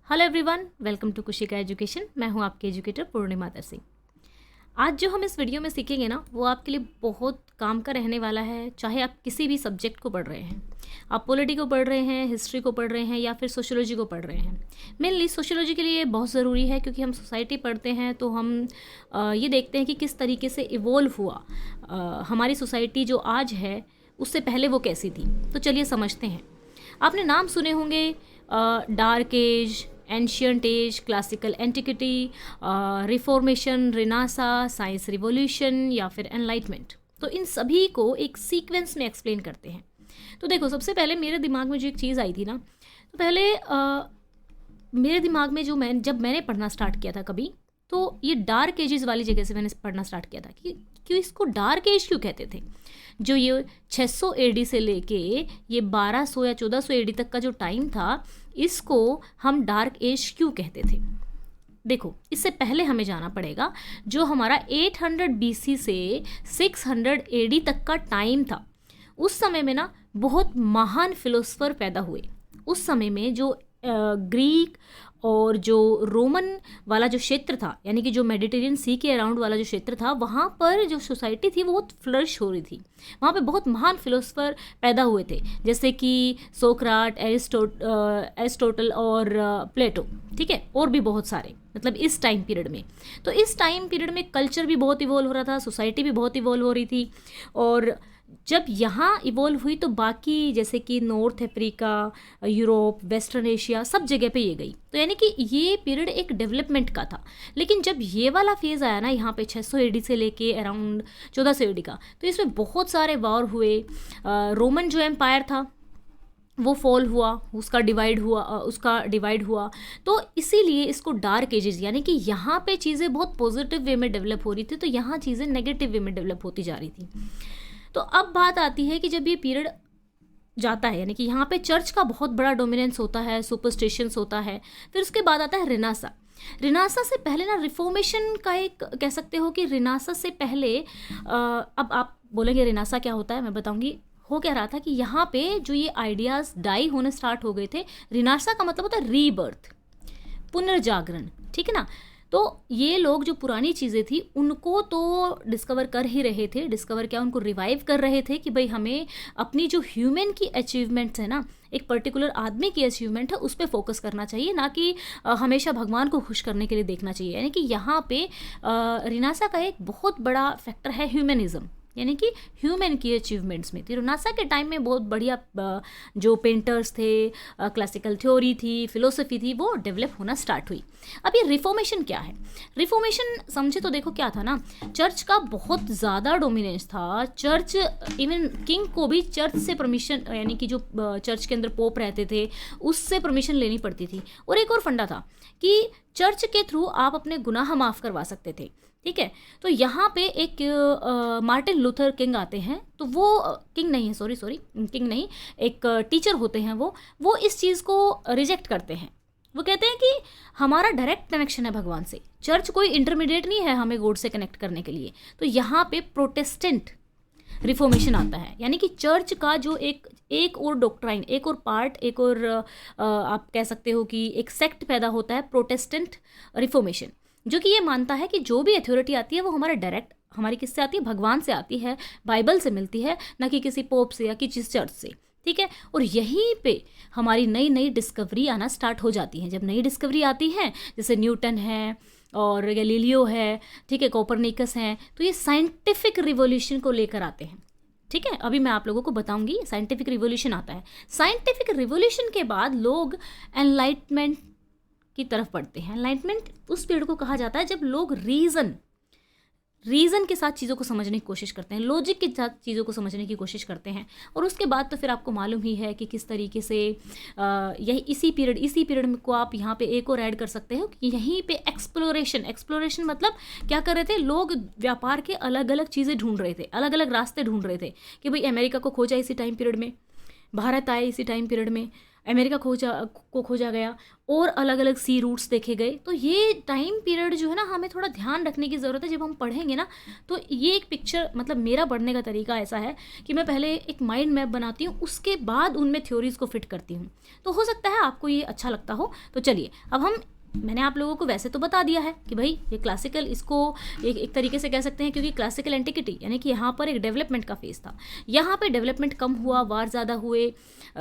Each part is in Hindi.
Hello everyone, welcome to Kushika education. मैं हूं आपके एजुकेटर पूर्णिमा दर्शी। आज जो हम इस वीडियो में सीखेंगे ना, वो आपके लिए बहुत काम का रहने वाला है। चाहे आप किसी भी सब्जेक्ट को पढ़ रहे हैं, आप पॉलिटी को पढ़ रहे हैं, हिस्ट्री को पढ़ रहे हैं या फिर सोशियोलॉजी को पढ़ रहे हैं। मेनली सोशियोलॉजी के लिए बहुत ज़रूरी है, क्योंकि हम सोसाइटी पढ़ते हैं तो हम ये देखते हैं कि किस तरीके से इवॉल्व हुआ हमारी सोसाइटी जो आज है, उससे पहले वो कैसी थी। तो चलिए समझते हैं। आपने नाम सुने होंगे dark age, ancient age, classical antiquity, reformation, renaissance, science revolution या फिर एनलाइटमेंट। तो इन सभी को एक सीक्वेंस में एक्सप्लेन करते हैं। तो देखो, सबसे पहले मेरे दिमाग में जो एक चीज़ आई थी ना, तो पहले मेरे दिमाग में जब मैंने पढ़ना स्टार्ट किया था कभी, तो ये डार्क एजेस वाली जगह से मैंने पढ़ना स्टार्ट किया था कि क्यों इसको डार्क एज क्यों कहते थे। जो ये 600 एडी से लेके ये 1200 या 1400 एडी तक का जो टाइम था, इसको हम डार्क एज क्यों कहते थे। देखो, इससे पहले हमें जाना पड़ेगा, जो हमारा 800 बीसी से 600 एडी तक का टाइम था, उस समय में ना बहुत महान फिलोसफर पैदा हुए। उस समय में जो ग्रीक और जो रोमन वाला जो क्षेत्र था, यानी कि जो मेडिटेरियन सी के अराउंड वाला जो क्षेत्र था, वहाँ पर जो सोसाइटी थी वो बहुत फ्लरिश हो रही थी। वहाँ पे बहुत महान फिलोसफर पैदा हुए थे, जैसे कि सोक्राट, एरिस्टोटल और प्लेटो, ठीक है, और भी बहुत सारे। मतलब इस टाइम पीरियड में, तो इस टाइम पीरियड में कल्चर भी बहुत इवॉल्व हो रहा था, सोसाइटी भी बहुत इवॉल्व हो रही थी। और जब यहाँ इवॉल्व हुई तो बाकी जैसे कि north Africa, Europe, western Asia, सब जगह पे ये गई। तो यानी कि ये पीरियड एक डेवलपमेंट का था। लेकिन जब ये वाला फेज़ आया ना, यहाँ पे 600 एडी से लेके अराउंड 1400 एडी का, तो इसमें बहुत सारे वॉर हुए। रोमन जो एम्पायर था वो फॉल हुआ, उसका डिवाइड हुआ। तो इसीलिए इसको डार्क एजेस, यानी कि यहाँ पे चीज़ें बहुत पॉजिटिव वे में डेवलप हो रही थी, तो यहाँ चीज़ें नेगेटिव वे में डेवलप होती जा रही थी। तो अब बात आती है कि जब ये पीरियड जाता है, यानी कि यहाँ पे चर्च का बहुत बड़ा डोमिनेंस होता है, सुपरस्टिशंस होता है। फिर उसके बाद आता है रिनासा। रिनासा से पहले ना रिफॉर्मेशन का एक कह सकते हो कि रिनासा से पहले अब आप बोलेंगे रिनासा क्या होता है, मैं बताऊंगी। हो क्या रहा था कि यहाँ पे जो ये आइडियाज़ डाई होने स्टार्ट हो गए थे। रिनासा का मतलब होता है रीबर्थ, पुनर्जागरण, ठीक है ना। तो ये लोग जो पुरानी चीज़ें थी उनको तो डिस्कवर कर ही रहे थे। डिस्कवर क्या, उनको रिवाइव कर रहे थे कि भाई हमें अपनी जो ह्यूमन की अचीवमेंट्स है ना, एक पर्टिकुलर आदमी की अचीवमेंट है, उस पर फोकस करना चाहिए, ना कि हमेशा भगवान को खुश करने के लिए देखना चाहिए। यानी कि यहाँ पे रिनासा का एक बहुत बड़ा फैक्टर है ह्यूमनिज्म, यानी कि ह्यूमन की अचीवमेंट्स में। तो नासा के टाइम में बहुत बढ़िया जो पेंटर्स थे, क्लासिकल थ्योरी थी, फिलोसफी थी, वो डेवलप होना स्टार्ट हुई। अब ये रिफॉर्मेशन क्या है? रिफॉर्मेशन समझे तो देखो क्या था ना, चर्च का बहुत ज़्यादा डोमिनेंस था। चर्च, इवन किंग को भी चर्च से परमिशन, यानी कि जो चर्च के अंदर पोप रहते थे उससे परमिशन लेनी पड़ती थी। और एक और फंडा था कि चर्च के थ्रू आप अपने गुनाह माफ़ करवा सकते थे, ठीक है। तो यहाँ पे एक मार्टिन लूथर किंग आते हैं, तो वो किंग नहीं है, सॉरी किंग नहीं, एक टीचर होते हैं। वो इस चीज़ को रिजेक्ट करते हैं। वो कहते हैं कि हमारा डायरेक्ट कनेक्शन है भगवान से, चर्च कोई इंटरमीडिएट नहीं है हमें गॉड से कनेक्ट करने के लिए। तो यहाँ पे प्रोटेस्टेंट रिफॉर्मेशन आता है, यानी कि चर्च का जो एक और डॉक्ट्राइन, एक और पार्ट, एक और आप कह सकते हो कि एक सेक्ट पैदा होता है, प्रोटेस्टेंट रिफॉर्मेशन, जो कि ये मानता है कि जो भी अथॉरिटी आती है वो हमारी किससे आती है? भगवान से आती है, बाइबल से मिलती है, ना कि किसी पोप से या किसी चर्च से, ठीक है। और यहीं पे हमारी नई नई डिस्कवरी आना स्टार्ट हो जाती है। जब नई डिस्कवरी आती है, जैसे न्यूटन है और गैलीलियो है, ठीक है, कोपरनिकस हैं, तो ये साइंटिफिक रिवॉल्यूशन को लेकर आते हैं, ठीक है। अभी मैं आप लोगों को बताऊंगी साइंटिफिक रिवॉल्यूशन आता है। साइंटिफिक रिवॉल्यूशन के बाद लोग एनलाइटमेंट की तरफ बढ़ते हैं। एनलाइटमेंट उस पीरियड को कहा जाता है जब लोग रीज़न के साथ चीज़ों को समझने की कोशिश करते हैं, लॉजिक के साथ चीज़ों को समझने की कोशिश करते हैं। और उसके बाद तो फिर आपको मालूम ही है कि किस तरीके से यही इसी पीरियड में को आप यहाँ पे एक और ऐड कर सकते हो कि यहीं पे एक्सप्लोरेशन मतलब क्या कर रहे थे लोग? व्यापार के अलग अलग चीज़ें ढूंढ रहे थे, अलग अलग रास्ते ढूंढ रहे थे कि भाई अमेरिका को खोजा इसी टाइम पीरियड में, भारत आए इसी टाइम पीरियड में, अमेरिका खोजा गया और अलग अलग सी रूट्स देखे गए। तो ये टाइम पीरियड जो है ना हमें थोड़ा ध्यान रखने की ज़रूरत है जब हम पढ़ेंगे ना। तो ये एक पिक्चर, मतलब मेरा पढ़ने का तरीका ऐसा है कि मैं पहले एक माइंड मैप बनाती हूँ, उसके बाद उनमें थ्योरीज़ को फिट करती हूँ। तो हो सकता है आपको ये अच्छा लगता हो। तो चलिए अब मैंने आप लोगों को वैसे तो बता दिया है कि भाई ये क्लासिकल, इसको एक तरीके से कह सकते हैं, क्योंकि क्लासिकल एंटिक्विटी यानी कि यहाँ पर एक डेवलपमेंट का फेज़ था। यहाँ पे डेवलपमेंट कम हुआ, वार ज़्यादा हुए,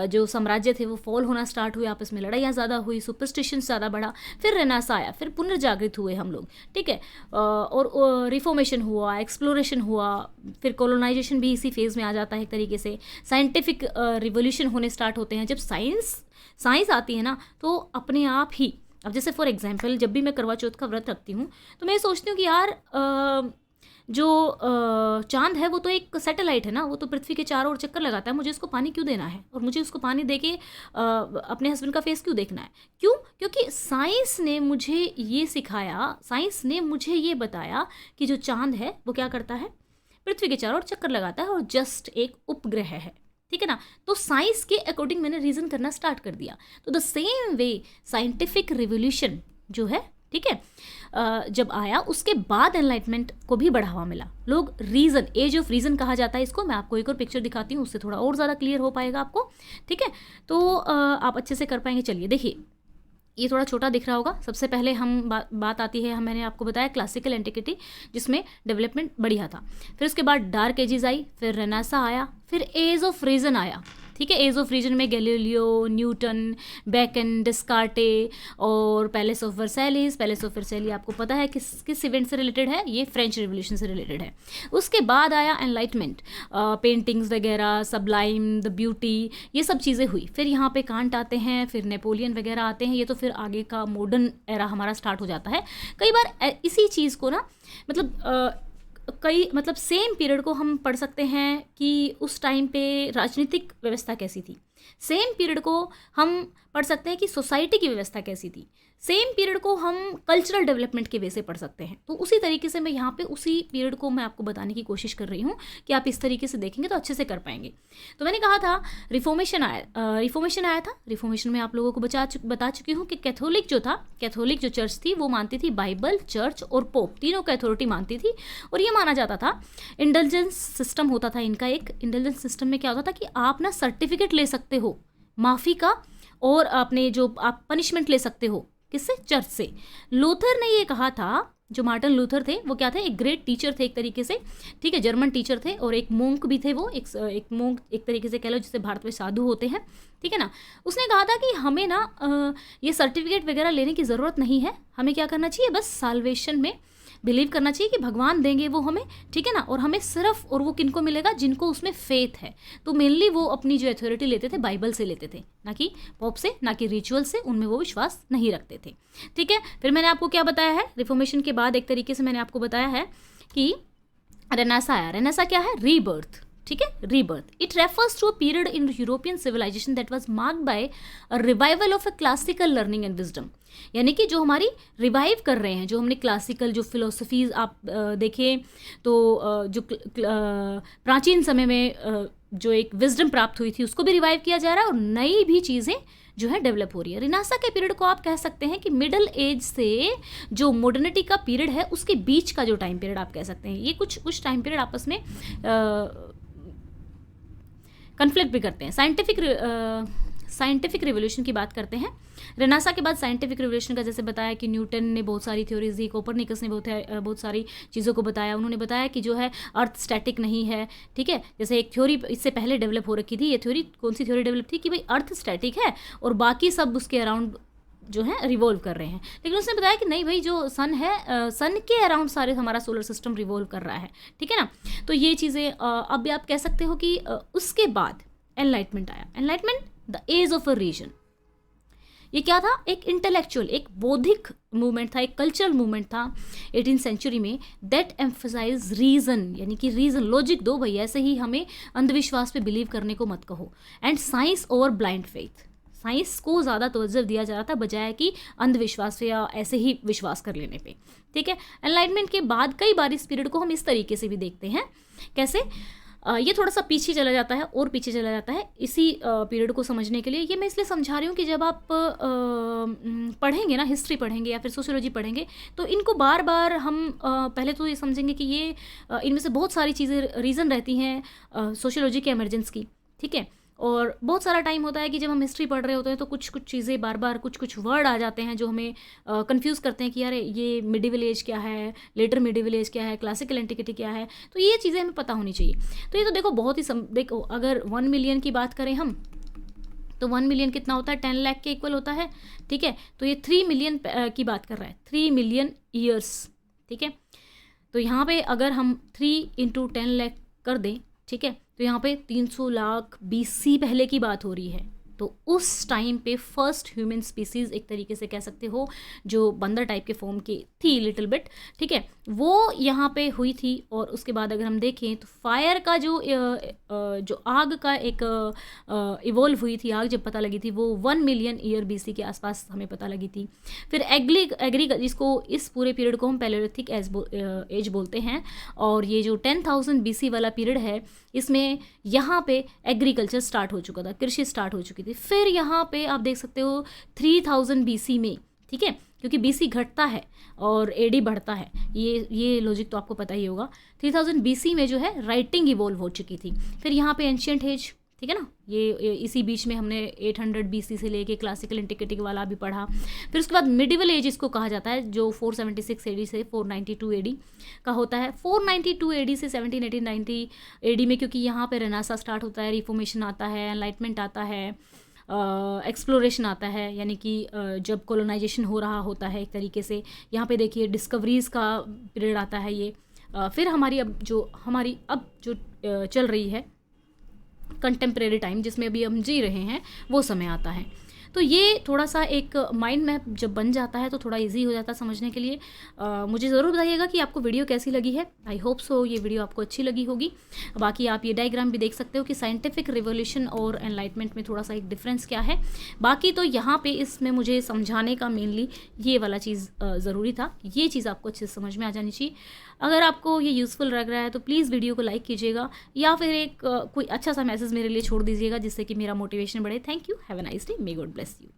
जो साम्राज्य थे वो फॉल होना स्टार्ट हुए, आपस में लड़ाइयाँ ज़्यादा हुई, सुपरस्टिशन ज़्यादा बढ़ा, फिर रेनेसां आया, फिर पुनर्जागृत हुए हम लोग, ठीक है, और रिफॉर्मेशन हुआ, एक्सप्लोरेशन हुआ, फिर कॉलोनाइजेशन भी इसी फेज़ में आ जाता है एक तरीके से। साइंटिफिक रिवोल्यूशन होने स्टार्ट होते हैं। जब साइंस आती है ना तो अपने आप ही, अब जैसे फॉर एग्जांपल जब भी मैं करवा चौथ का व्रत रखती हूँ तो मैं सोचती हूँ कि यार जो चांद है वो तो एक सैटेलाइट है ना, वो तो पृथ्वी के चारों ओर चक्कर लगाता है, मुझे उसको पानी क्यों देना है, और मुझे उसको पानी दे के अपने हस्बैंड का फेस क्यों देखना है? क्यों? क्योंकि साइंस ने मुझे ये सिखाया, साइंस ने मुझे ये बताया कि जो चांद है वो क्या करता है, पृथ्वी के चारों ओर चक्कर लगाता है और जस्ट एक उपग्रह है, ठीक है ना। तो साइंस के अकॉर्डिंग मैंने रीज़न करना स्टार्ट कर दिया। तो the same way scientific revolution जो है, ठीक है, जब आया उसके बाद एनलाइटमेंट को भी बढ़ावा मिला। लोग रीज़न, एज ऑफ रीज़न कहा जाता है इसको। मैं आपको एक और पिक्चर दिखाती हूँ, उससे थोड़ा और ज़्यादा क्लियर हो पाएगा आपको, ठीक है, तो आप अच्छे से कर पाएंगे। चलिए देखिए, ये थोड़ा छोटा दिख रहा होगा। सबसे पहले हम बात आती है, मैंने आपको बताया क्लासिकल एंटिक्विटी जिसमें डेवलपमेंट बढ़िया था। फिर उसके बाद डार्क एजेस आई, फिर रेनेसां आया, फिर एज ऑफ रीजन आया, ठीक है। एज ऑफ रीजन में गैलीलियो, न्यूटन, बेकन, डिस्कार्टे और पैलेस ऑफ वर्साइलिस। पैलेस ऑफ वर्साइलिस आपको पता है किस इवेंट से रिलेटेड है, ये फ्रेंच रिवोल्यूशन से रिलेटेड है। उसके बाद आया एनलाइटमेंट, पेंटिंग्स वगैरह, सबलाइम, द ब्यूटी, ये सब चीज़ें हुई। फिर यहाँ पे कांट आते हैं, फिर नेपोलियन वगैरह आते हैं। ये तो फिर आगे का मॉडर्न एरा हमारा स्टार्ट हो जाता है। कई बार इसी चीज़ को ना, मतलब सेम पीरियड को हम पढ़ सकते हैं कि उस टाइम पे राजनीतिक व्यवस्था कैसी थी। सेम पीरियड को हम पढ़ सकते हैं कि सोसाइटी की व्यवस्था कैसी थी। सेम पीरियड को हम कल्चरल डेवलपमेंट के वे से पढ़ सकते हैं। तो उसी तरीके से मैं यहाँ पे उसी पीरियड को मैं आपको बताने की कोशिश कर रही हूँ कि आप इस तरीके से देखेंगे तो अच्छे से कर पाएंगे। तो मैंने कहा था रिफॉर्मेशन आया था। रिफॉर्मेशन में आप लोगों को बता चुकी हूँ कि कैथोलिक जो चर्च थी वो मानती थी बाइबल, चर्च और पोप, तीनों को अथॉरिटी मानती थी। और ये माना जाता था, इंटेलिजेंस सिस्टम होता था इनका। एक इंटेलिजेंस सिस्टम में क्या होता था कि आप ना सर्टिफिकेट ले सकते हो माफ़ी का, और अपने जो आप पनिशमेंट ले सकते हो, किससे? चर्च से। लूथर ने ये कहा था, जो मार्टिन लूथर थे वो क्या थे, एक ग्रेट टीचर थे एक तरीके से, ठीक है, जर्मन टीचर थे, और एक मोंक भी थे वो, एक मोंक एक तरीके से कह लो जिसे भारत में साधु होते हैं, ठीक है ना। उसने कहा था कि हमें ना ये सर्टिफिकेट वगैरह लेने की ज़रूरत नहीं है, हमें क्या करना चाहिए, बस साल्वेशन में बिलीव करना चाहिए कि भगवान देंगे वो हमें, ठीक है ना। और हमें सिर्फ, और वो किनको मिलेगा, जिनको उसमें फेथ है। तो मेनली वो अपनी जो अथॉरिटी लेते थे बाइबल से लेते थे, ना कि पॉप से, ना कि रिचुअल से, उनमें वो विश्वास नहीं रखते थे, ठीक है। फिर मैंने आपको क्या बताया है, रिफॉर्मेशन के बाद एक तरीके से मैंने आपको बताया है कि रेनेसां आया। रेनेसां क्या है? रीबर्थ, ठीक है, rebirth. It refers to a period in European civilisation that was marked by a revival of a classical learning and wisdom. यानी कि जो हमारी रिवाइव कर रहे हैं, जो हमने क्लासिकल जो फिलोसफीज़ आप देखें तो जो प्राचीन समय में जो एक विजडम प्राप्त हुई थी उसको भी रिवाइव किया जा रहा है, और नई भी चीज़ें जो है डेवलप हो रही है। रेनेसां के पीरियड को आप कह सकते हैं कि मिडल एज से जो मॉडर्निटी का पीरियड है उसके बीच का जो टाइम पीरियड आप कह सकते हैं। ये कुछ टाइम पीरियड आपस में कन्फ्लिक्ट भी करते हैं। साइंटिफिक रिवोल्यूशन की बात करते हैं। रेनेसां के बाद साइंटिफिक रिवोल्यूशन का जैसे बताया कि न्यूटन ने बहुत सारी थ्योरीज दी, कोपरनिकस ने बहुत सारी चीज़ों को बताया। उन्होंने बताया कि जो है अर्थ स्टैटिक नहीं है, ठीक है। जैसे एक थ्योरी इससे पहले डेवलप हो रखी थी, ये थ्योरी कौन सी थ्योरी डेवलप थी कि भाई अर्थ स्टैटिक है और बाकी सब उसके अराउंड जो है रिवॉल्व कर रहे हैं। लेकिन उसने बताया कि नहीं भाई, जो सन है, सन के अराउंड सारे हमारा सोलर सिस्टम रिवॉल्व कर रहा है, ठीक है ना। तो ये चीज़ें अब भी आप कह सकते हो कि उसके बाद एनलाइटमेंट आया। Enlightenment, the age of a reason. ये क्या था? एक इंटेलेक्चुअल, एक बौद्धिक मूवमेंट था, एक कल्चरल मूवमेंट था 18th सेंचुरी में, दैट एम्फसाइज रीजन, यानी कि रीजन, लॉजिक दो भाई, ऐसे ही हमें अंधविश्वास पे बिलीव करने को मत कहो, and science over blind faith. Science को ज़्यादा तवज्जो दिया जा रहा था बजाय कि अंधविश्वास पे या ऐसे ही विश्वास कर लेने पे, ठीक है। एनलाइटमेंट के बाद कई बार इस पीरियड को हम इस तरीके से भी देखते हैं, कैसे? ये थोड़ा सा पीछे चला जाता है और पीछे चला जाता है इसी पीरियड को समझने के लिए। ये मैं इसलिए समझा रही हूँ कि जब आप पढ़ेंगे ना, हिस्ट्री पढ़ेंगे या फिर सोशियोलॉजी पढ़ेंगे, तो इनको बार बार हम पहले तो ये समझेंगे कि ये इनमें से बहुत सारी चीज़ें रीज़न रहती हैं सोशियोलॉजी के एमरजेंस की, ठीक है। और बहुत सारा टाइम होता है कि जब हम हिस्ट्री पढ़ रहे होते हैं तो कुछ कुछ चीज़ें बार बार कुछ वर्ड आ जाते हैं जो हमें कंफ्यूज करते हैं कि यार ये मिडिवल एज क्या है, लेटर मिडिवल एज क्या है, क्लासिकल एंटिक्विटी क्या है। तो ये चीज़ें हमें पता होनी चाहिए। तो ये तो देखो बहुत ही देखो, अगर 1 मिलियन की बात करें हम, तो 1 मिलियन कितना होता है, 10 लाख के इक्वल होता है, ठीक है। तो ये 3 मिलियन की बात कर रहा है, 3 मिलियन ईयर्स, ठीक है। तो यहाँ पे अगर हम 3 × 10 लाख कर दें, ठीक है, तो यहाँ पे 300 लाख BC पहले की बात हो रही है। तो उस टाइम पे फर्स्ट ह्यूमन स्पीसीज़ एक तरीके से कह सकते हो जो बंदर टाइप के फॉर्म की थी लिटिल बिट, ठीक है, वो यहाँ पे हुई थी। और उसके बाद अगर हम देखें तो फायर का जो आग का एक इवॉल्व हुई थी, आग जब पता लगी थी वो 1 मिलियन ईयर BC के आसपास हमें पता लगी थी। फिर जिसको इस पूरे पीरियड को हम पैलेओलिथिक एज बोलते हैं। और ये जो 10,000 BC वाला पीरियड है, इसमें यहाँ पे एग्रीकल्चर स्टार्ट हो चुका था, कृषि स्टार्ट हो चुकी थी। फिर यहाँ पे आप देख सकते हो 3000 BC में, ठीक है, क्योंकि BC घटता है और AD बढ़ता है, ये लॉजिक तो आपको पता ही होगा। 3000 BC में जो है राइटिंग इवॉल्व हो चुकी थी। फिर यहाँ पे एंशियंट एज, ठीक है ना, ये इसी बीच में हमने 800 BC से लेके क्लासिकल एंटिक्विटी वाला भी पढ़ा। फिर उसके बाद मिडिवल एज इसको कहा जाता है, जो 476 AD से 492 AD का होता है। 492 AD से 1790 AD में, क्योंकि यहाँ पे रेनेसां स्टार्ट होता है, रिफॉर्मेशन आता है, एनलाइटमेंट आता है, एक्सप्लोरेशन आता है, यानी कि जब कॉलोनाइजेशन हो रहा होता है एक तरीके से। यहाँ पे देखिए डिस्कवरीज़ का पीरियड आता है ये। फिर हमारी अब जो चल रही है कंटेम्प्रेरी टाइम, जिसमें अभी हम जी रहे हैं, वो समय आता है। तो ये थोड़ा सा एक माइंड मैप जब बन जाता है तो थोड़ा इजी हो जाता है समझने के लिए। मुझे ज़रूर बताइएगा कि आपको वीडियो कैसी लगी है। आई होप सो ये वीडियो आपको अच्छी लगी होगी। बाकी आप ये डायग्राम भी देख सकते हो कि साइंटिफिक रिवोल्यूशन और एनलाइटमेंट में थोड़ा सा एक डिफरेंस क्या है। बाकी तो यहाँ पे इसमें मुझे समझाने का मेनली ये वाला चीज़ ज़रूरी था, ये चीज़ आपको अच्छे से समझ में आ जानी चाहिए। अगर आपको ये यूज़फुल लग रहा है तो प्लीज़ वीडियो को लाइक कीजिएगा, या फिर एक कोई अच्छा सा मैसेज मेरे लिए छोड़ दीजिएगा जिससे कि मेरा मोटिवेशन बढ़े। Thank you, have a nice day, may God bless you.